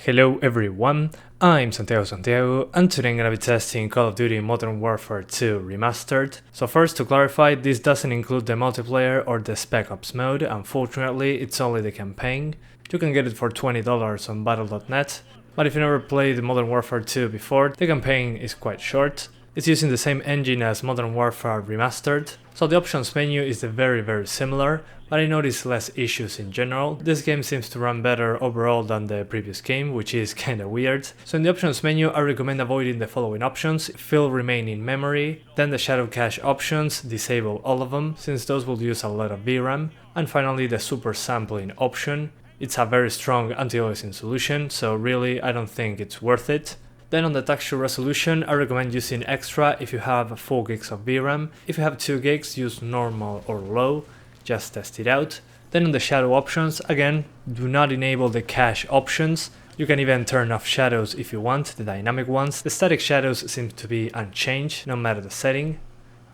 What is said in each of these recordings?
Hello everyone, I'm Santiago, and today I'm gonna be testing Call of Duty Modern Warfare 2 Remastered. So first, to clarify, this doesn't include the multiplayer or the Spec Ops mode. Unfortunately, it's only the campaign. You can get it for $20 on battle.net, but if you never played Modern Warfare 2 before, the campaign is quite short. It's using the same engine as Modern Warfare Remastered, so the options menu is very similar, but I noticed less issues in general. This game seems to run better overall than the previous game, which is kinda weird. So in the options menu, I recommend avoiding the following options: fill remaining memory, then the shadow cache options, disable all of them, since those will use a lot of VRAM, and finally the super sampling option. It's a very strong anti-aliasing solution, so really I don't think it's worth it. Then on the texture resolution, I recommend using extra if you have 4 gigs of VRAM. If you have 2 gigs, use normal or low, just test it out. Then on the shadow options, again, do not enable the cache options. You can even turn off shadows if you want, the dynamic ones. The static shadows seem to be unchanged, no matter the setting.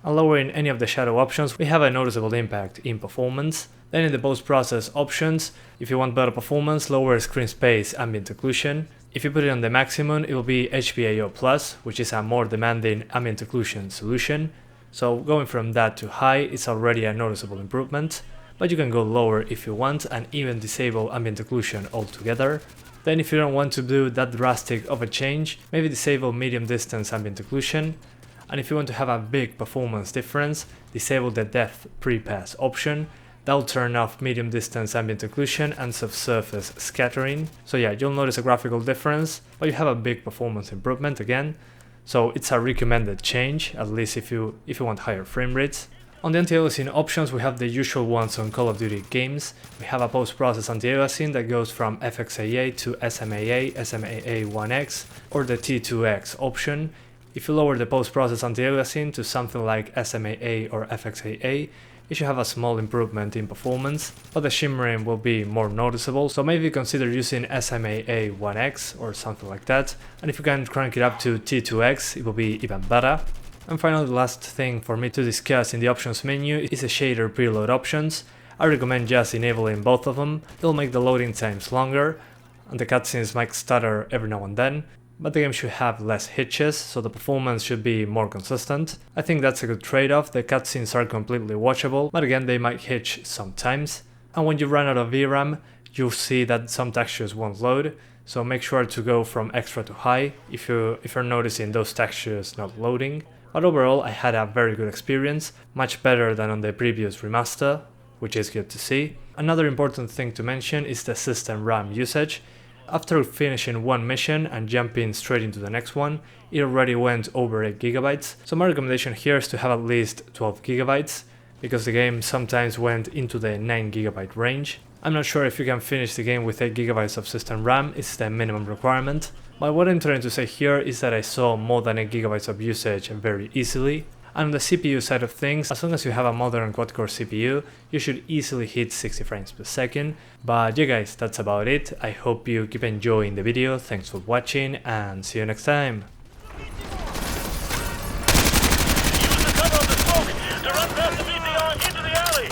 On lowering any of the shadow options, we have a noticeable impact in performance. Then in the post-process options, if you want better performance, lower screen space ambient occlusion. If you put it on the maximum, it will be HBAO+, which is a more demanding ambient occlusion solution. So going from that to high is already a noticeable improvement, but you can go lower if you want and even disable ambient occlusion altogether. Then if you don't want to do that drastic of a change, maybe disable medium distance ambient occlusion. And if you want to have a big performance difference, disable the depth pre-pass option. That will turn off medium distance ambient occlusion and subsurface scattering. So yeah, you'll notice a graphical difference, but you have a big performance improvement again. So it's a recommended change, at least if you want higher frame rates. On the anti-aliasing options, we have the usual ones on Call of Duty games. We have a post-process anti-aliasing that goes from FXAA to SMAA, SMAA1X, or the T2X option. If you lower the post-process anti-aliasing to something like SMAA or FXAA, you should have a small improvement in performance, but the shimmering will be more noticeable, so maybe consider using SMAA1X or something like that, and if you can crank it up to T2X, it will be even better. And finally, the last thing for me to discuss in the options menu is the shader preload options. I recommend just enabling both of them. It'll make the loading times longer, and the cutscenes might stutter every now and then, but the game should have less hitches, so the performance should be more consistent. I think that's a good trade-off. The cutscenes are completely watchable, but again they might hitch sometimes. And when you run out of VRAM, you'll see that some textures won't load, so make sure to go from extra to high if you're noticing those textures not loading. But overall I had a very good experience, much better than on the previous remaster, which is good to see. Another important thing to mention is the system RAM usage. After finishing one mission and jumping straight into the next one, it already went over 8 GB, so my recommendation here is to have at least 12 GB, because the game sometimes went into the 9 GB range. I'm not sure if you can finish the game with 8 GB of system RAM, it's the minimum requirement, but what I'm trying to say here is that I saw more than 8 GB of usage very easily. And on the CPU side of things, as long as you have a modern quad-core CPU, you should easily hit 60 frames per second. But yeah guys, that's about it. I hope you keep enjoying the video, thanks for watching, and see you next time. Use the cover of the smoke to run past the DDr into the alley!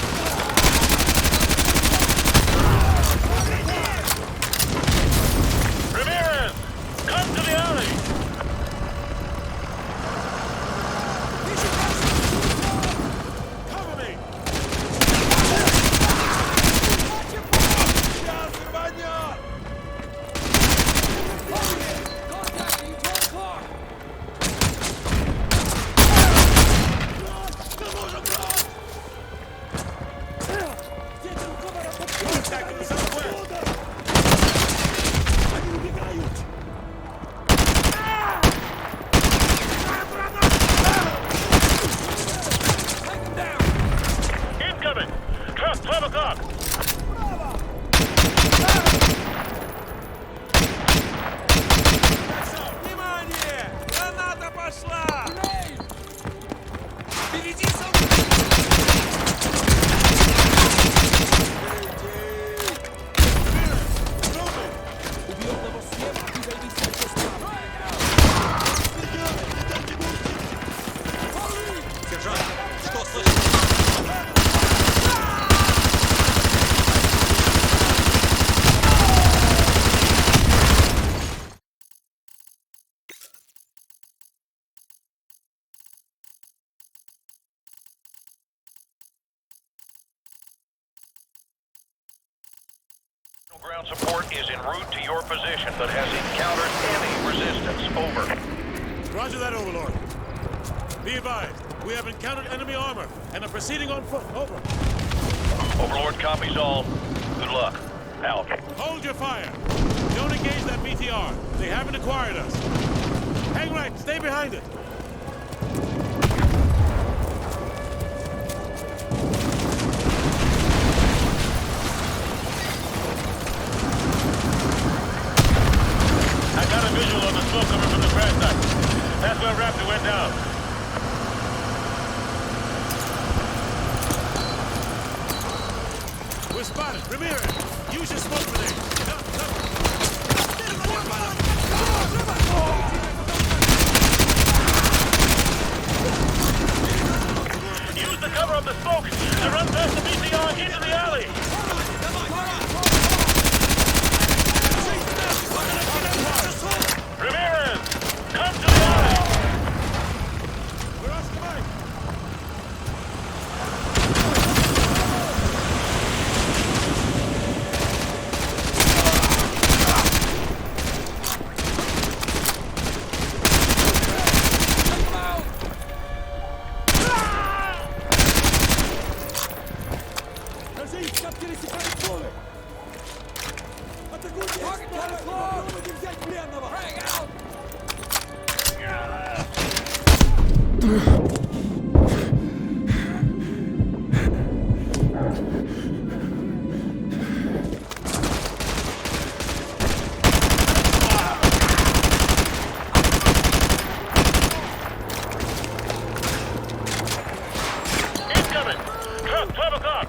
Ramirez, come to the alley! ground support is en route to your position, but has encountered enemy resistance. Over. Roger that, Overlord. Be advised, we have encountered enemy armor and are proceeding on foot. Over. Overlord copies all. Good luck. Out. Hold your fire. Don't engage that BTR. They haven't acquired us. Hang right. Stay behind it. I got a visual on the smoke coming from the crash site. That's where Raptor went down. We're spotted. Ramirez, use your smoke grenade. Use the cover of the smoke to run past the BTR into the alley. Ramirez, come to the alley. We're off the mic. Incoming. Truck, 12 o'clock.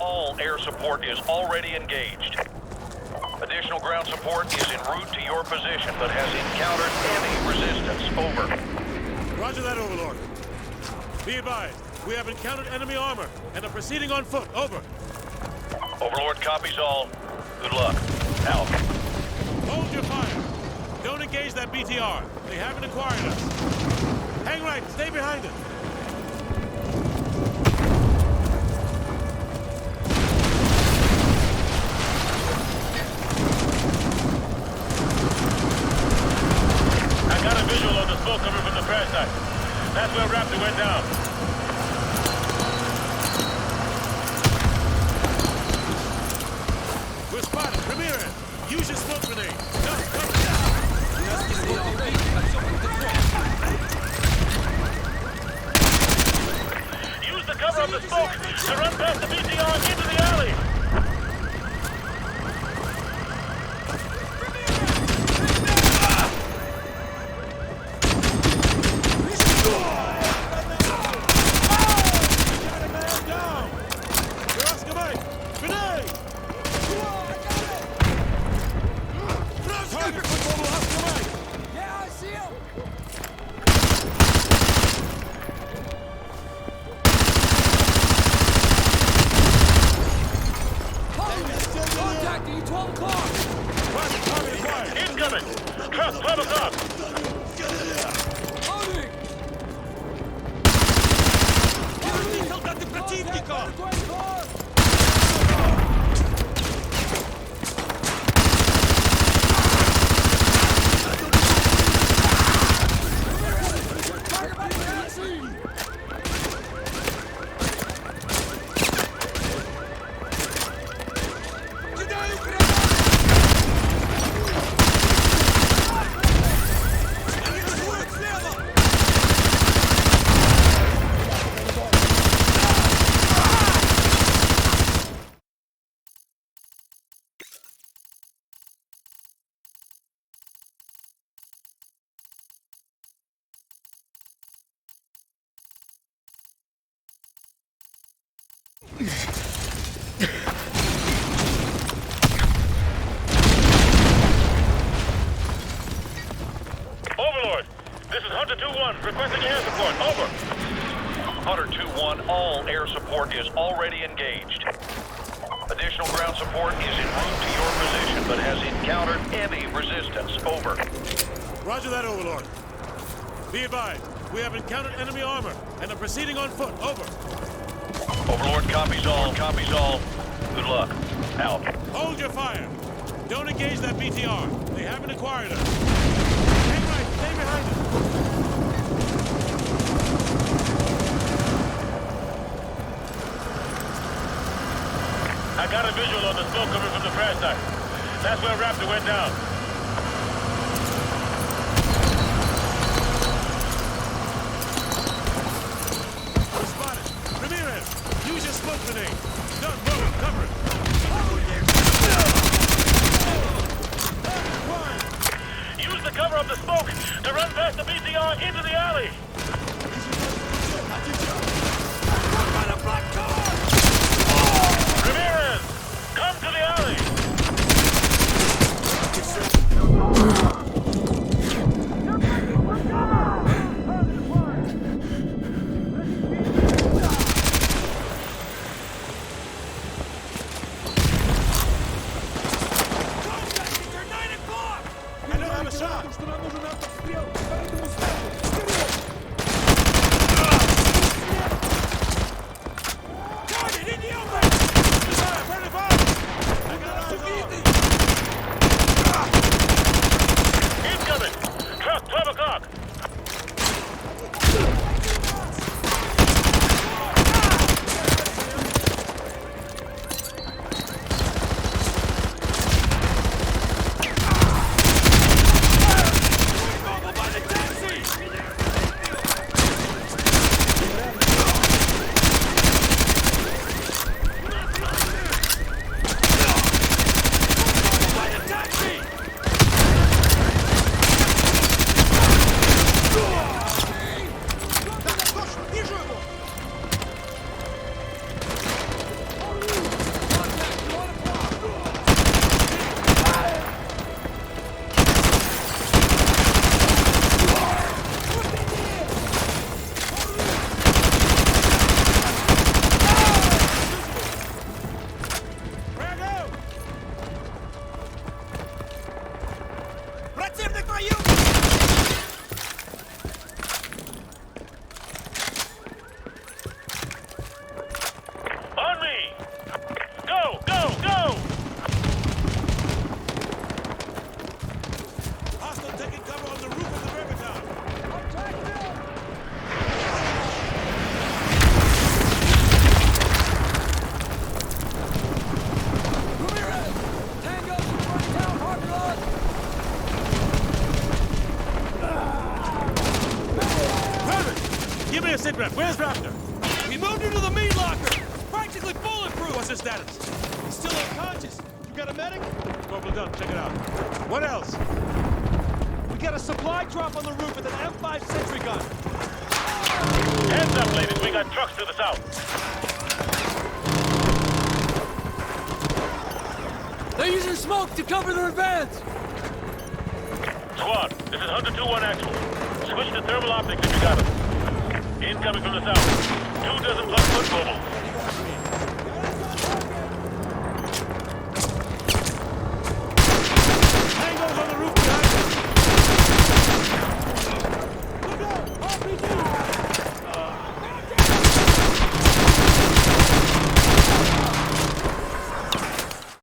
All air support is already engaged. Additional ground support is en route to your position, but has encountered enemy resistance. Over. Roger that, Overlord. Be advised, we have encountered enemy armor and are proceeding on foot. Over. Overlord copies all. Good luck. Out. Hold your fire. Don't engage that BTR. They haven't acquired us. Hang right. Stay behind it. I got a visual on the smoke coming from the crash site. That's where Raptor went down. We're spotted. Ramirez, use your smoke grenade. support is already engaged. Additional ground support is en route to your position, but has encountered heavy resistance. Over. Roger that, Overlord. Be advised, we have encountered enemy armor and are proceeding on foot. Over. Overlord copies all. Copies all. Good luck. Out. Hold your fire. Don't engage that BTR. They haven't acquired us. Hang right. Stay behind us. I got a visual on the smoke coming from the crash site. That's where Raptor went down. We're spotted. Ramirez, use your smoke grenade. Doug, move. Cover it. Use the cover of the smoke to run past the BTR into the alley. Ramirez, come to the alley. I don't have a shot. Target in the open. Friendly fire. I got eyes on. Incoming. Truck, 12 o'clock. On me. Go, go, go. Hostile taking cover on the roof of the river tower. Perfect. Give me a sit rep. Where's Raptor? We moved into the meat locker. Practically bulletproof. What's his status? He's still unconscious. You got a medic? Corporal Dunn, check it out. What else? We got a supply drop on the roof with an M5 sentry gun. Hands up, ladies. We got trucks to the south. They're using smoke to cover their advance! Squad, this is Hunter 2-1 actual. Switch to thermal optics if you got them. Incoming from the south. 2 dozen plus foot mobiles.